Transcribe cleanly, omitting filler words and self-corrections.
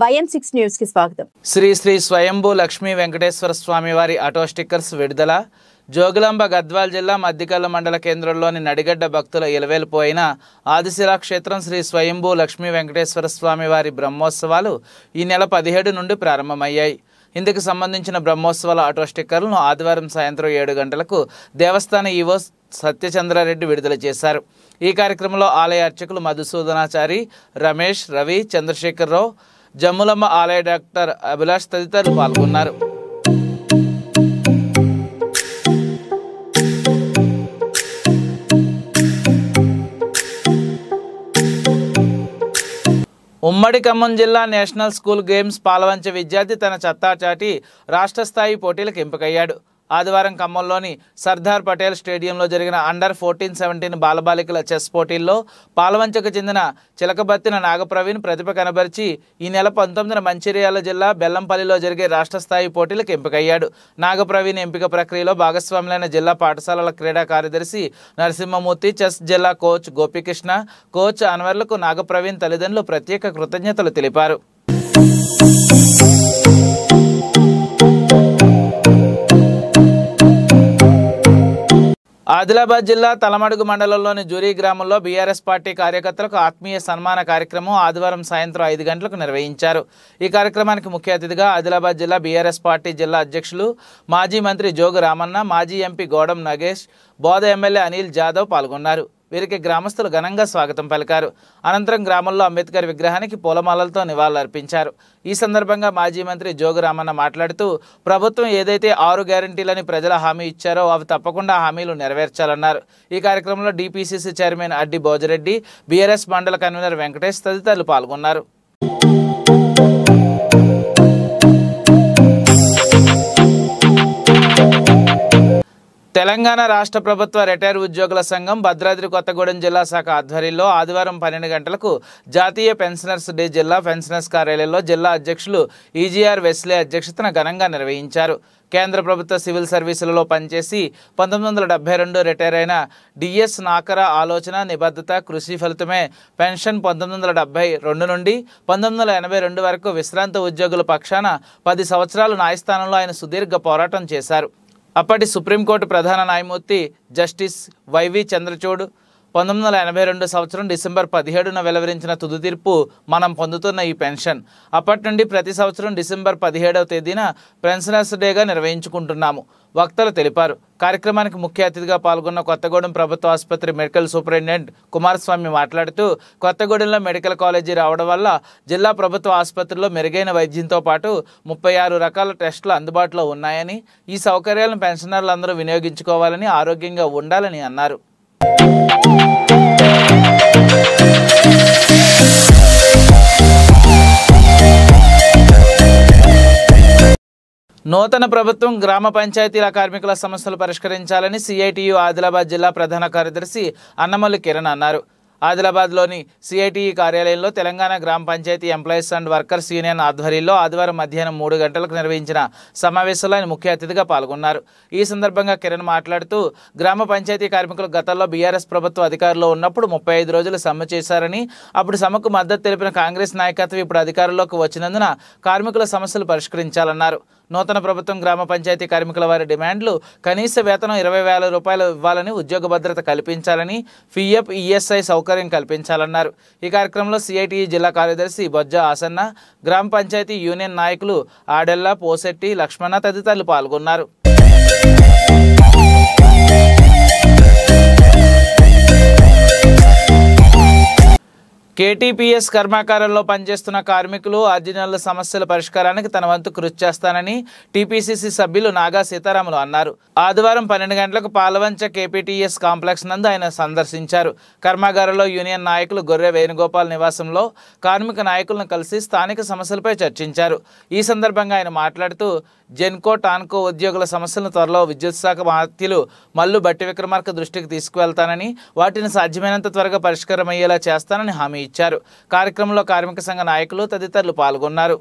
YM6 news కి స్వాగతం. శ్రీ శ్రీ స్వయంభూ లక్ష్మీ వెంకటేశ్వర స్వామి వారి ఆటో స్టిక్కర్స్ విడుదల. జోగులాంబ గద్వాల్ జిల్లా మద్దికల్ల మండల కేంద్రంలోని నడిగడ్డ భక్తుల ఇలవేల్పోయిన ఆదిశిలా క్షేత్రం శ్రీ స్వయంభూ లక్ష్మీ వెంకటేశ్వర స్వామి వారి బ్రహ్మోత్సవాలు ఈ నెల 17 నుండి ప్రారంభమయ్యాయి. ఇందుకు సంబంధించిన బ్రహ్మోత్సవాల ఆటో స్టిక్కర్లను ఆదివారం సాయంత్రం 7 గంటలకు దేవస్థాన ఈవో సత్యచంద్రారెడ్డి విడుదల చేశారు. ఈ కార్యక్రమంలో ఆలయ అర్చకులు మధుసూదనాచారి, రమేష్, రవి, చంద్రశేఖరరావు, జమ్ములమ్మ ఆలయ డాక్టర్ అభిలాష్ తదితరులు పాల్గొన్నారు. ఉమ్మడి ఖమ్మం జిల్లా నేషనల్ స్కూల్ గేమ్స్ పాలవంచ విద్యార్థి తన సత్తా చాటి రాష్ట్ర స్థాయి పోటీలకు ఎంపికయ్యాడు. ఆదివారం ఖమ్మంలోని సర్దార్ పటేల్ స్టేడియంలో జరిగిన అండర్ 14-17 బాలబాలికల చెస్ పోటీల్లో పాలవంచకు చెందిన చిలకబత్తిన నాగప్రవీణ్ ప్రతిభ కనబరిచి ఈ నెల 19న మంచిర్యాల జిల్లా బెల్లంపల్లిలో జరిగే రాష్ట్ర స్థాయి పోటీలకు ఎంపికయ్యాడు. నాగప్రవీణ్ ఎంపిక ప్రక్రియలో భాగస్వాములైన జిల్లా పాఠశాలల క్రీడా కార్యదర్శి నరసింహమూర్తి, చెస్ జిల్లా కోచ్ గోపికృష్ణ, కోచ్ అన్వర్లకు నాగప్రవీణ్ తల్లిదండ్రులు ప్రత్యేక కృతజ్ఞతలు తెలిపారు. ఆదిలాబాద్ జిల్లా తలమడుగు మండలంలోని జూరీ గ్రామంలో బీఆర్ఎస్ పార్టీ కార్యకర్తలకు ఆత్మీయ సన్మాన కార్యక్రమం ఆదివారం సాయంత్రం 5 గంటలకు నిర్వహించారు. ఈ కార్యక్రమానికి ముఖ్య అతిథిగా ఆదిలాబాద్ జిల్లా బీఆర్ఎస్ పార్టీ జిల్లా అధ్యక్షులు మాజీ మంత్రి జోగు రామన్న, మాజీ ఎంపీ గోడం నగేష్, బోధ ఎమ్మెల్యే అనిల్ జాదవ్ పాల్గొన్నారు. వీరికి గ్రామస్తులు ఘనంగా స్వాగతం పలికారు. అనంతరం గ్రామంలో అంబేద్కర్ విగ్రహానికి పూలమాలలతో నివాళులర్పించారు. ఈ సందర్భంగా మాజీ మంత్రి జోగు రామన్న మాట్లాడుతూ ప్రభుత్వం ఏదైతే 6 గ్యారంటీలని ప్రజల హామీ ఇచ్చారో అవి తప్పకుండా హామీలు నెరవేర్చాలన్నారు. ఈ కార్యక్రమంలో డిపిసిసి చైర్మన్ అడ్డి భోజరెడ్డి, బీఆర్ఎస్ మండల కన్వీనర్ వెంకటేష్ తదితరులు పాల్గొన్నారు. తెలంగాణ రాష్ట్ర ప్రభుత్వ రిటైర్ ఉద్యోగుల సంఘం భద్రాద్రి కొత్తగూడెం జిల్లా శాఖ ఆధ్వర్యంలో ఆదివారం 12 గంటలకు జాతీయ పెన్షనర్స్ డే జిల్లా పెన్షనర్స్ కార్యాలయంలో జిల్లా అధ్యక్షులు ఈజీఆర్ వెస్లే అధ్యక్షతన ఘనంగా నిర్వహించారు. కేంద్ర ప్రభుత్వ సివిల్ సర్వీసులలో పనిచేసి 1972 రిటైర్ అయిన డిఎస్ నాకర ఆలోచన, నిబద్ధత, కృషి ఫలితమే పెన్షన్ 1972 నుండి 1982 వరకు విశ్రాంత ఉద్యోగుల పక్షాన 10 సంవత్సరాలు న్యాయస్థానంలో ఆయన సుదీర్ఘ పోరాటం చేశారు. అప్పటి సుప్రీంకోర్టు ప్రధాన న్యాయమూర్తి జస్టిస్ వైవి చంద్రచూడ్ 1982 సంవత్సరం డిసెంబర్ 17న వెలువరించిన తుది తీర్పు మనం పొందుతున్న ఈ పెన్షన్. అప్పటి నుండి ప్రతి సంవత్సరం డిసెంబర్ 17వ తేదీన పెన్షనర్స్ డేగా నిర్వహించుకుంటున్నాము వక్తలు తెలిపారు. కార్యక్రమానికి ముఖ్య అతిథిగా పాల్గొన్న కొత్తగూడెం ప్రభుత్వ ఆసుపత్రి మెడికల్ సూపరింటెండెంట్ కుమారస్వామి మాట్లాడుతూ కొత్తగూడెంలో మెడికల్ కాలేజీ రావడం వల్ల జిల్లా ప్రభుత్వ ఆసుపత్రిలో మెరుగైన వైద్యంతో పాటు 36 రకాల టెస్టులు అందుబాటులో ఉన్నాయని, ఈ సౌకర్యాలను పెన్షనర్లందరూ వినియోగించుకోవాలని, ఆరోగ్యంగా ఉండాలని అన్నారు. నూతన ప్రభుత్వం గ్రామ పంచాయతీల కార్మికుల సమస్యలు పరిష్కరించాలని సిఐటియు ఆదిలాబాద్ జిల్లా ప్రధాన కార్యదర్శి అన్నమల్లి కిరణ్ అన్నారు. ఆదిలాబాద్లోని సిఐటిఈ కార్యాలయంలో తెలంగాణ గ్రామ పంచాయతీ ఎంప్లాయీస్ అండ్ వర్కర్స్ యూనియన్ ఆధ్వర్యంలో ఆదివారం మధ్యాహ్నం 3 గంటలకు నిర్వహించిన సమావేశంలో ఆయన ముఖ్య అతిథిగా పాల్గొన్నారు. ఈ సందర్భంగా కిరణ్ మాట్లాడుతూ గ్రామ పంచాయతీ కార్మికులు గతంలో బీఆర్ఎస్ ప్రభుత్వ అధికారంలో ఉన్నప్పుడు 35 రోజులు సమ్మె చేశారని, అప్పుడు సమ్మెకు మద్దతు తెలిపిన కాంగ్రెస్ నాయకత్వం ఇప్పుడు అధికారంలోకి వచ్చినందున కార్మికుల సమస్యలు పరిష్కరించాలన్నారు. నూతన ప్రభుత్వం గ్రామ పంచాయతీ కార్మికుల వారి డిమాండ్లు కనీస వేతనం 20,000 రూపాయలు ఇవ్వాలని, ఉద్యోగ భద్రత కల్పించాలని, పిఎఫ్, ఈఎస్ఐ సౌకర్యం కల్పించాలన్నారు. ఈ కార్యక్రమంలో సిఐటిఈ జిల్లా కార్యదర్శి బొజ్జ ఆసన్న, గ్రామ పంచాయతీ యూనియన్ నాయకులు ఆడెల్ల, పోసెట్టి, లక్ష్మణ తదితరులు పాల్గొన్నారు. కేటీపీఎస్ కర్మాగారంలో పనిచేస్తున్న కార్మికులు, అర్జీనుల సమస్యల పరిష్కారానికి తన వంతు కృషి చేస్తానని టీపీసీసీ సభ్యులు నాగా సీతారాములు అన్నారు. ఆదివారం 12 గంటలకు పాలవంచ కేపీటీఎస్ కాంప్లెక్స్ నందు ఆయన సందర్శించారు. కర్మాగారంలో యూనియన్ నాయకులు గొర్రె వేణుగోపాల్ నివాసంలో కార్మిక నాయకులను కలిసి స్థానిక సమస్యలపై చర్చించారు. ఈ సందర్భంగా ఆయన మాట్లాడుతూ జెన్కో, టాన్కో ఉద్యోగుల సమస్యలను త్వరలో విద్యుత్ శాఖ మంత్రులు మల్లు భట్టి విక్రమార్క దృష్టికి తీసుకువెళ్తానని, వాటిని సాధ్యమైనంత త్వరగా పరిష్కారం అయ్యేలా చేస్తానని హామీ ఇచ్చారు. కార్యక్రమంలో కార్మిక సంఘ నాయకులు తదితరులు పాల్గొన్నారు.